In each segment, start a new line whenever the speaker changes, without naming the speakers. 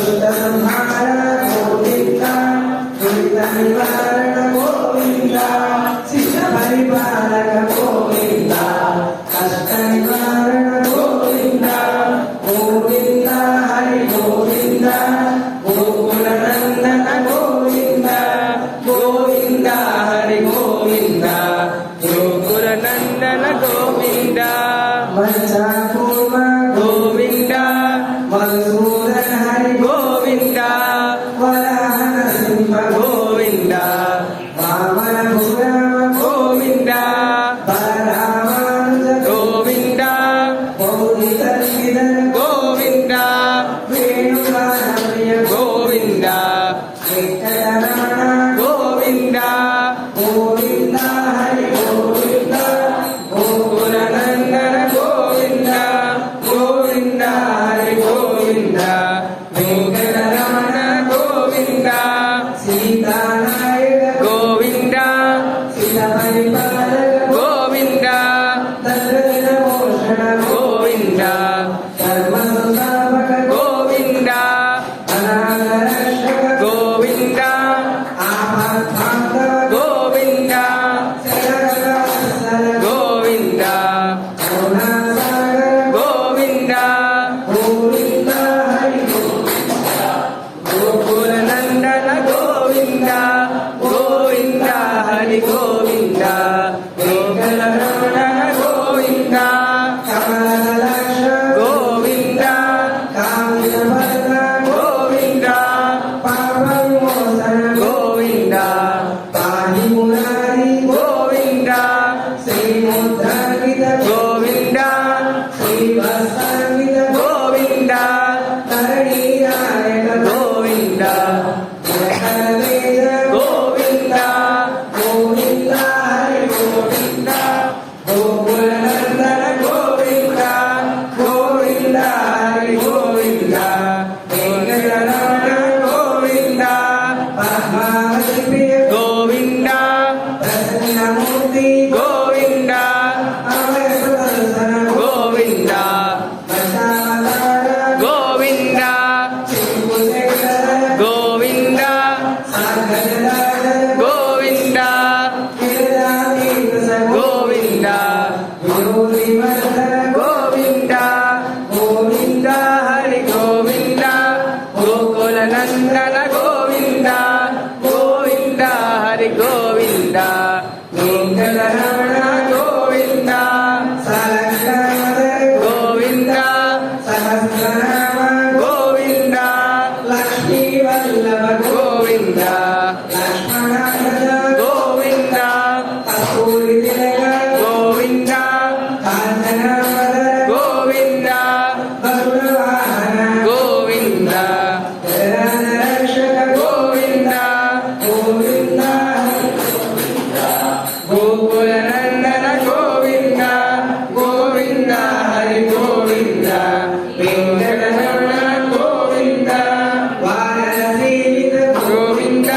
संहार गोविंद दुरित निवारण गोविंद शिष्ट परिपालक गोविंद कष्ट निवारण गोविंद गोविंद हरि गोविंद गोकुल नंदन गोविंद गोविंद हरि गोविंद गोकुल नंदन गोविंद वत्सकूर्म गोविंद मधुसूदन हरि गोविंद वराहन सिंह गोविंद वामन भूरव गोविंद बलरामानुज गोविंद गौरीधर गोविंद वेणुगानप्रिय गोविंद वेंकटरमण गोविंद गोविंद हरि गोविंद गोकुल नंदन गोविंद गोविंद हरि गोविंद वेंकटरमण गोविंद सीतानायक गोविंद सीता परिपालक गोविंद दशरथभूषण गोविंद धर्म संस्थापक गोविंद अनाथरक्षक गोविंद आपद्बांधव गोविंद शरणवत्सल गोविंद करुणासागर गोविंद गोविंद हरि गोविंद गोकुल नंदन गोविंद गोविंद हरि गोविंद वेंकटरमण गोविंद कमलदलक्ष गोविंद कामितभद्र गोविंद पापविमोचन गोविंद पाहि मुरारी गोविंद श्रीमुद्रांकित गोविंद श्रीवत्सांकित गोविंद धरणीनायक गोविंद जगन्नाथ गोविंद गोविंद हरि गोविंद गोकुल नंदन गोविंद गोविंद हरि गोविंद वेंकटरमण गोविंद पद्मावती प्रिय गोविंद प्रसन्नमूर्ति गोविंद अभयसुदर्शन गोविंद दशावतार गोविंद श्रीभुजगेश्वर गोविंद सागरदार गोविंद गिरिजाधीश गोविंद गुरुनिवर्धन गोविंद गोविंद हरि गोविंद गोकुल नंदन गोविंद गोविंद हरि गोविंद वेंकटरमण गोविंद सहस्रनाम गोविंद सहस्रनाम गोविंद लक्ष्मी वल्लभ गोविंद लक्ष्मणानंद गोविंद कस्तूरी तिलक गोविंद कांचनावर गोविंद गरुडवाहन गोविंद जगन्नाथ गोविंद गोविंद हरि गोविंद गोकुल नंदन गोविंद गोविंद हरि गोविंद वेंकटरमण गोविंद वाराणसीविद गोविंद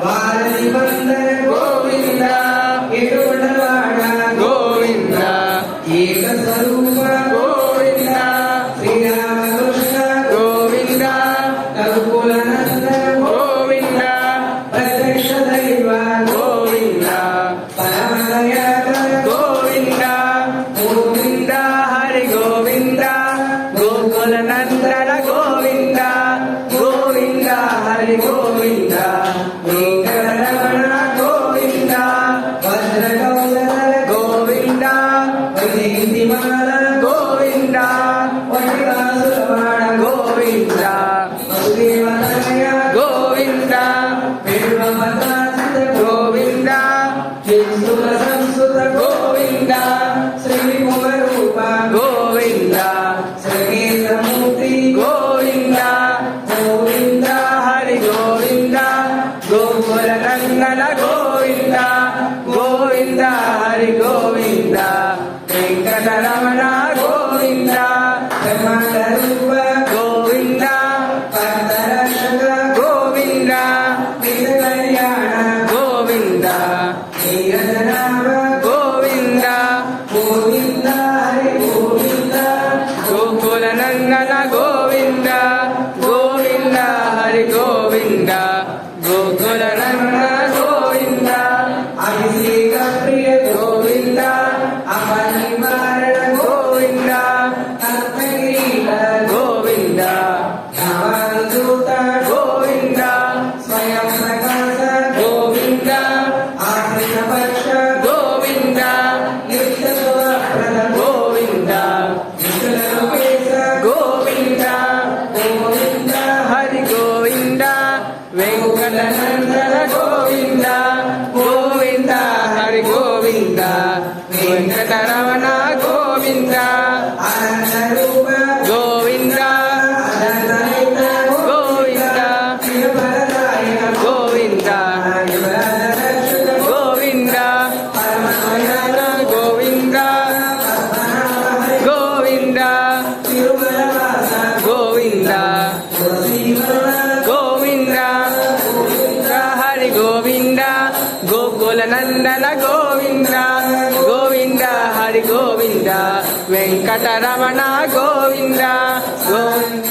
वारधिबंधन गोविंद येरुवडवाड गोविंद एकस्वरूप गोविंद श्रीरामकृष्ण गोविंद रघुकुल नंदन गोविंद प्रत्यक्ष दैव गोविंद परमदयाकर गोविंद गोविंद हरि गोविंद गोकुल नंदन गोविंद गोविंद हरि गोविंद वेंकटरमण गोविंद वज्रकौशल गोविंद वैजयंतीमाल गोविंद वटिकासुरबाण गोविंद वसुदेवतनय गोविंद बिल्वपत्रासित गोविंद किंसुक संस्कृत गोविंद श्रीकुमरूप गोविंद श्रीकेन्द्रमूर्ति गोविंद गोविंद हरि गोविंद गोकुल नंदन गोविंद गोविंद हरि गोविंद वेंकटरमण गोविंद ब्रह्मांडरूप गोविंद पद्मरक्षक गोविंद विघ्नकल्याण गोविंद नीरजनाभ गोविंद गोविंद हरि गोविंद गोकुल नंदन गोविंद गोविंद గోవింద గోకుల నందన గోవింద అభిషేక ప్రియ గోవింద అపనివారణ గోవింద కర్మగిరీట గోవింద నవదూత గోవింద స్వయం ప్రకాశ గోవింద ఆశ్రిత పక్ష గోవింద నిత్య శుభప్రద గోవింద నిఖిల లోకేశ గోవింద గోవింద హరి గోవింద వెంకటనందన గోవింద గోవింద హరి గోవింద వెంకటరమణ గోవింద అనంత రూప గోవింద అనంత గోవింద శివపరదాయక గోవింద గోవింద పరమనందన గోవింద గోవింద తిరుమలవాస గోవింద గోవింద హరి గోవింద గోకుల నందన గోవింద గోవింద హరి గోవింద వెంకటరమణ గోవింద గోవింద